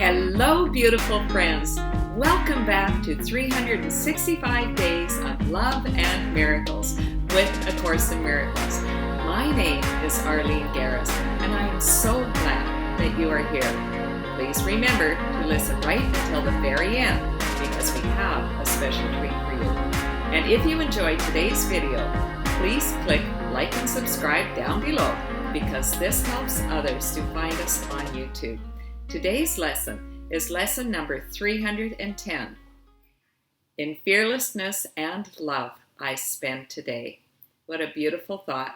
Hello, beautiful friends. Welcome back to 365 Days of Love and Miracles with A Course in Miracles. My name is Arlene Geres, and I am so glad that you are here. Please remember to listen right until the very end because we have a special treat for you. And if you enjoyed today's video, please click like and subscribe down below because this helps others to find us on YouTube. Today's lesson is lesson number 310. In fearlessness and love, I spend today. What a beautiful thought.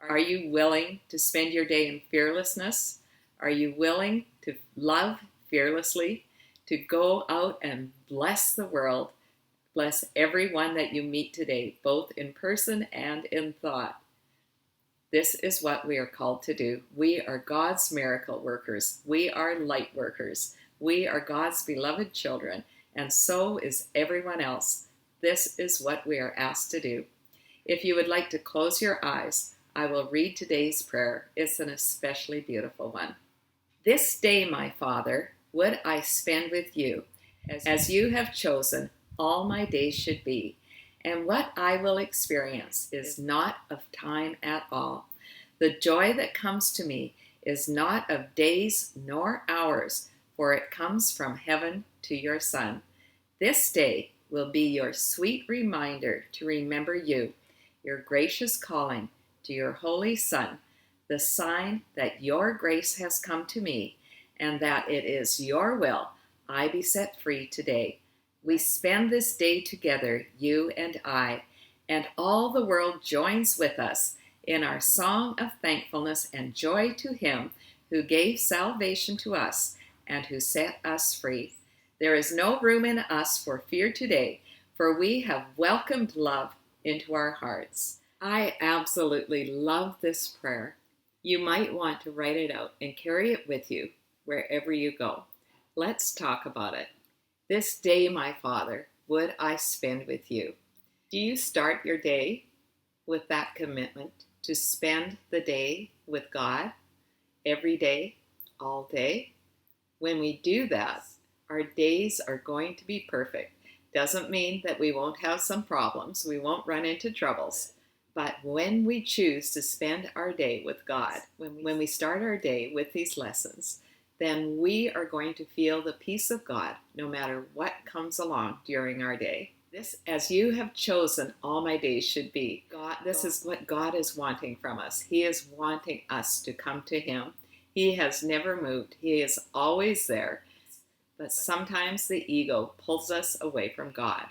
Are you willing to spend your day in fearlessness? Are you willing to love fearlessly, to go out and bless the world, bless everyone that you meet today, both in person and in thought? This is what we are called to do. We are God's miracle workers. We are light workers. We are God's beloved children, and so is everyone else. This is what we are asked to do. If you would like to close your eyes, I will read today's prayer. It's an especially beautiful one. This day, my Father, would I spend with you, as you have chosen all my days should be. And what I will experience is not of time at all. The joy that comes to me is not of days nor hours, for it comes from heaven to your Son. This day will be your sweet reminder to remember you, your gracious calling to your Holy Son, the sign that your grace has come to me, and that it is your will I be set free today. We spend this day together, you and I, and all the world joins with us in our song of thankfulness and joy to Him who gave salvation to us and who set us free. There is no room in us for fear today, for we have welcomed love into our hearts. I absolutely love this prayer. You might want to write it out and carry it with you wherever you go. Let's talk about it. This day, my Father, would I spend with you. Do you start your day with that commitment to spend the day with God every day, all day? When we do that, our days are going to be perfect. Doesn't mean that we won't have some problems, we won't run into troubles. But when we choose to spend our day with God, when we start our day with these lessons, then we are going to feel the peace of God no matter what comes along during our day. This, as you have chosen all my days should be. God, this is what God is wanting from us. He is wanting us to come to Him. He has never moved. He is always there. But sometimes the ego pulls us away from God.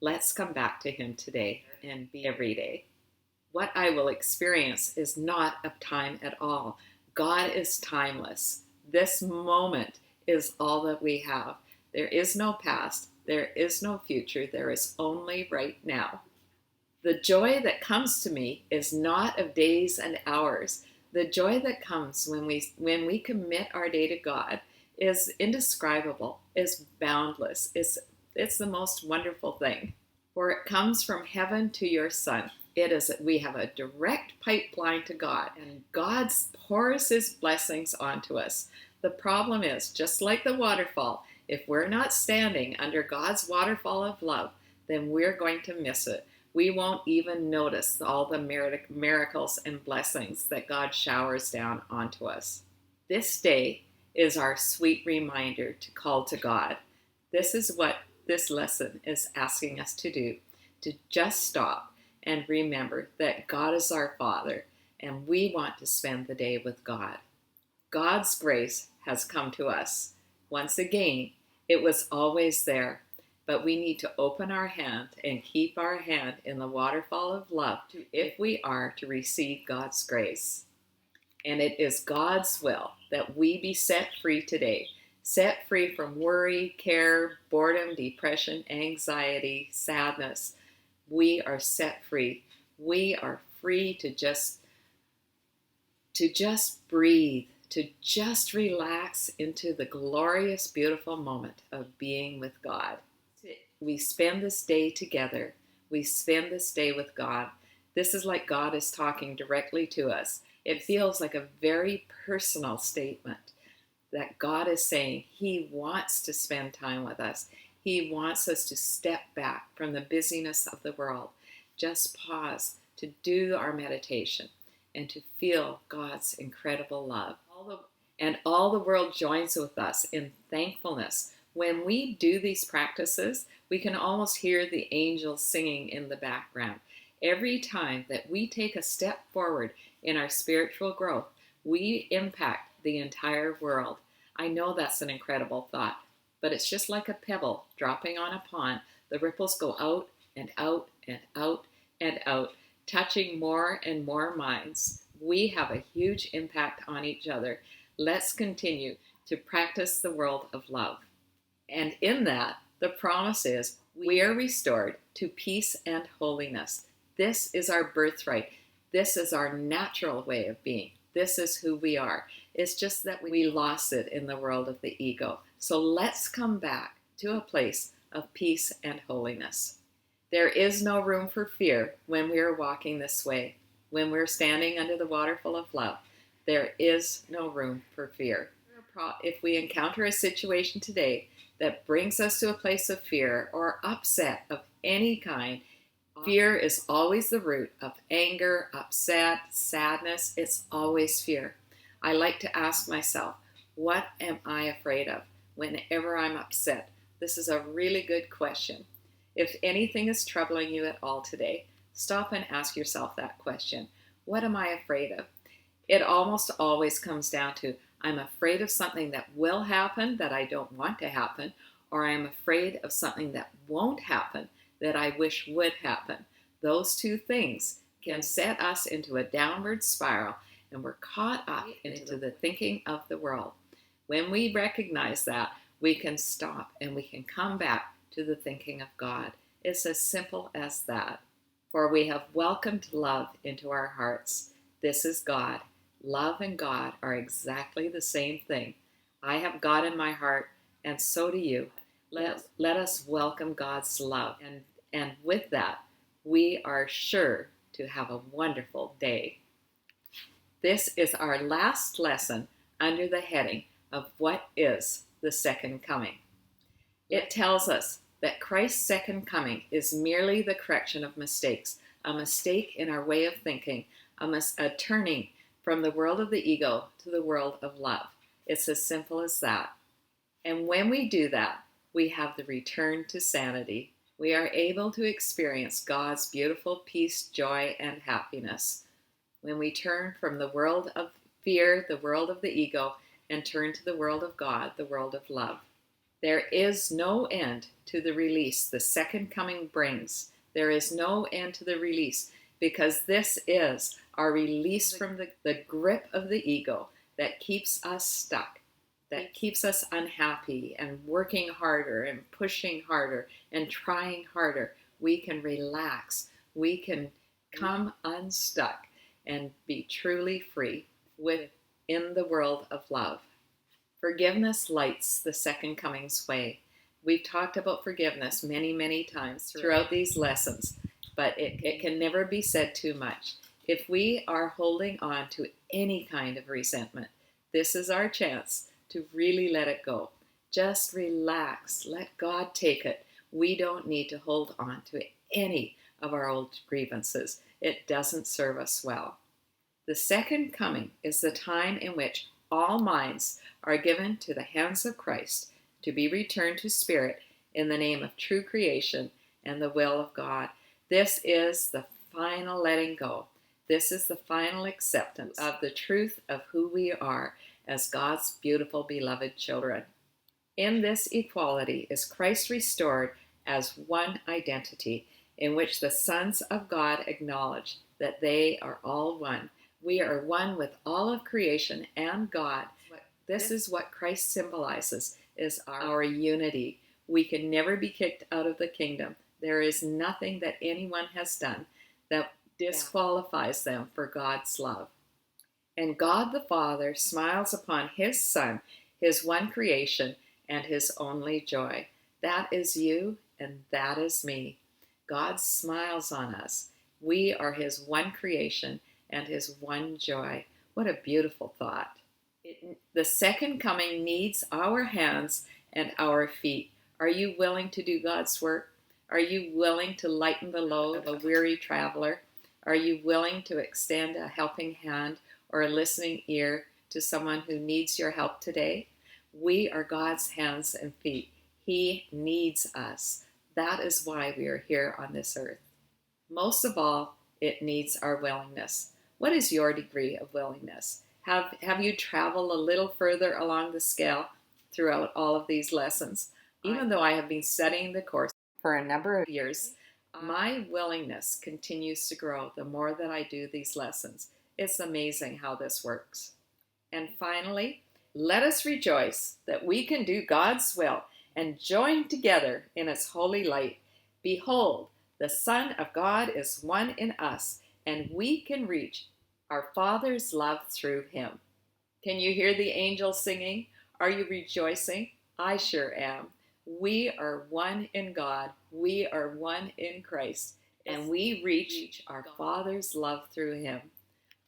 Let's come back to Him today and be every day. What I will experience is not of time at all. God is timeless. This moment is all that we have. There is no past. There is no future. There is only right now. The joy that comes to me is not of days and hours. The joy that comes when we commit our day to God is indescribable, is boundless. It's the most wonderful thing. For it comes from heaven to your Son. We have a direct pipeline to God, and God pours His blessings onto us. The problem is, just like the waterfall, if we're not standing under God's waterfall of love, then we're going to miss it. We won't even notice all the miracles and blessings that God showers down onto us. This day is our sweet reminder to call to God. This is what this lesson is asking us to do, to just stop and remember that God is our Father, and we want to spend the day with God. God's grace has come to us. Once again, it was always there, but we need to open our hand and keep our hand in the waterfall of love if we are to receive God's grace. And it is God's will that we be set free today, set free from worry, care, boredom, depression, anxiety, sadness. We are set free. We are free to just breathe, to just relax into the glorious, beautiful moment of being with God. We spend this day together. We spend this day with God. This is like God is talking directly to us. It feels like a very personal statement. that God is saying He wants to spend time with us. He wants us to step back from the busyness of the world, just pause to do our meditation and to feel God's incredible love. And all the world joins with us in thankfulness. When we do these practices, we can almost hear the angels singing in the background. Every time that we take a step forward in our spiritual growth, we impact the entire world. I know that's an incredible thought, but it's just like a pebble dropping on a pond. The ripples go out and out and out and out, touching more and more minds. We have a huge impact on each other. Let's continue to practice the world of love. And in that, the promise is we are restored to peace and holiness. This is our birthright. This is our natural way of being. This is who we are. It's just that we lost it in the world of the ego. So let's come back to a place of peace and holiness. There is no room for fear when we are walking this way. When we're standing under the waterfall of love, there is no room for fear. If we encounter a situation today that brings us to a place of fear or upset of any kind, fear is always the root of anger, upset, sadness. It's always fear. I like to ask myself, what am I afraid of whenever I'm upset? This is a really good question. If anything is troubling you at all today, stop and ask yourself that question. What am I afraid of? It almost always comes down to, I'm afraid of something that will happen that I don't want to happen, or I'm afraid of something that won't happen that I wish would happen. Those two things can set us into a downward spiral, and we're caught up into the thinking of the world. When we recognize that, we can stop and we can come back to the thinking of God. It's as simple as that. For we have welcomed love into our hearts. This is God. Love and God are exactly the same thing. I have God in my heart, and so do you. Let us welcome God's love. And with that, we are sure to have a wonderful day. This is our last lesson under the heading of what is the second coming. It tells us that Christ's second coming is merely the correction of mistakes, a mistake in our way of thinking, a turning from the world of the ego to the world of love. It's as simple as that. And when we do that, we have the return to sanity. We are able to experience God's beautiful peace, joy, and happiness. When we turn from the world of fear, the world of the ego, and turn to the world of God, the world of love. There is no end to the release the second coming brings. There is no end to the release, because this is our release from the grip of the ego that keeps us stuck, that keeps us unhappy and working harder and pushing harder and trying harder. We can relax. We can come unstuck and be truly free within the world of love. Forgiveness lights the second coming's way. We've talked about forgiveness many, many times throughout these lessons, but it can never be said too much. If we are holding on to any kind of resentment, this is our chance to really let it go. Just relax. Let God take it. We don't need to hold on to any of our old grievances. It doesn't serve us well. The second coming is the time in which all minds are given to the hands of Christ to be returned to spirit in the name of true creation and the will of God. This is the final letting go. This is the final acceptance of the truth of who we are as God's beautiful, beloved children. In this equality is Christ restored as one identity, in which the sons of God acknowledge that they are all one. We are one with all of creation and God. This is what Christ symbolizes, is our unity. We can never be kicked out of the kingdom. There is nothing that anyone has done that disqualifies them for God's love. And God the Father smiles upon His Son, His one creation, and His only joy. That is you, and that is me. God smiles on us. We are His one creation and His one joy. What a beautiful thought. The second coming needs our hands and our feet. Are you willing to do God's work? Are you willing to lighten the load of a weary traveler? Are you willing to extend a helping hand or a listening ear to someone who needs your help today? We are God's hands and feet. He needs us. That is why we are here on this earth. Most of all, it needs our willingness. What is your degree of willingness? Have you traveled a little further along the scale throughout all of these lessons? Even though I have been studying the course for a number of years, my willingness continues to grow the more that I do these lessons. It's amazing how this works. And finally, let us rejoice that we can do God's will and join together in its holy light. Behold, the Son of God is one in us, and we can reach our Father's love through him. Can you hear the angels singing? Are you rejoicing? I sure am. We are one in God. We are one in Christ, and we reach our Father's love through him.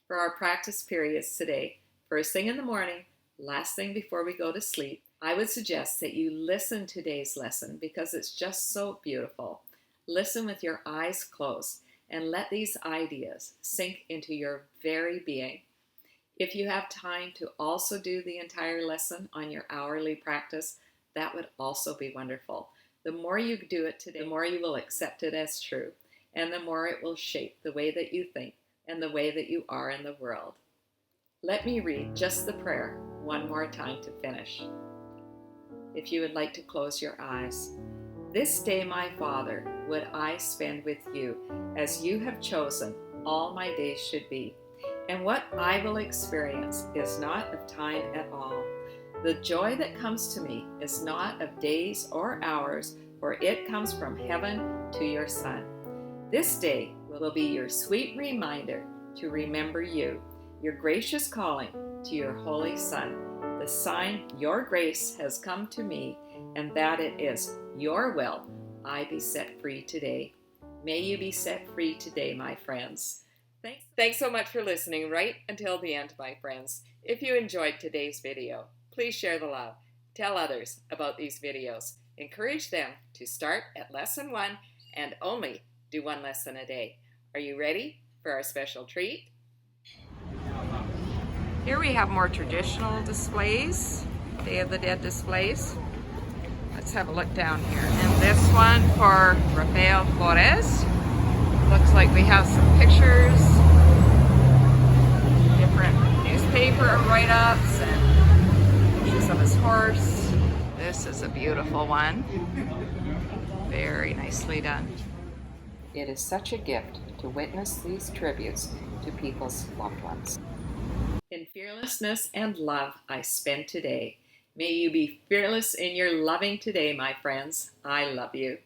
For our practice periods today, first thing in the morning, last thing before we go to sleep, I would suggest that you listen to today's lesson because it's just so beautiful. Listen with your eyes closed and let these ideas sink into your very being. If you have time to also do the entire lesson on your hourly practice, that would also be wonderful. The more you do it today, the more you will accept it as true, and the more it will shape the way that you think and the way that you are in the world. Let me read just the prayer one more time to finish. If you would like to close your eyes. This day, my Father, would I spend with you, as you have chosen all my days should be. And what I will experience is not of time at all. The joy that comes to me is not of days or hours, for it comes from heaven to your Son. This day will be your sweet reminder to remember you, your gracious calling to your holy Son, the sign your grace has come to me, and that it is your will I be set free today. May you be set free today, my friends. Thanks so much for listening right until the end, my friends. If you enjoyed today's video, please share the love. Tell others about these videos. Encourage them to start at lesson 1 and only do 1 lesson a day. Are you ready for our special treat? Here we have more traditional displays, Day of the Dead displays. Let's have a look down here. And this one for Rafael Flores. Looks like we have some pictures, different newspaper write-ups, and pictures of his horse. This is a beautiful one. Very nicely done. It is such a gift to witness these tributes to people's loved ones. In fearlessness and love I spend today. May you be fearless in your loving today, my friends. I love you.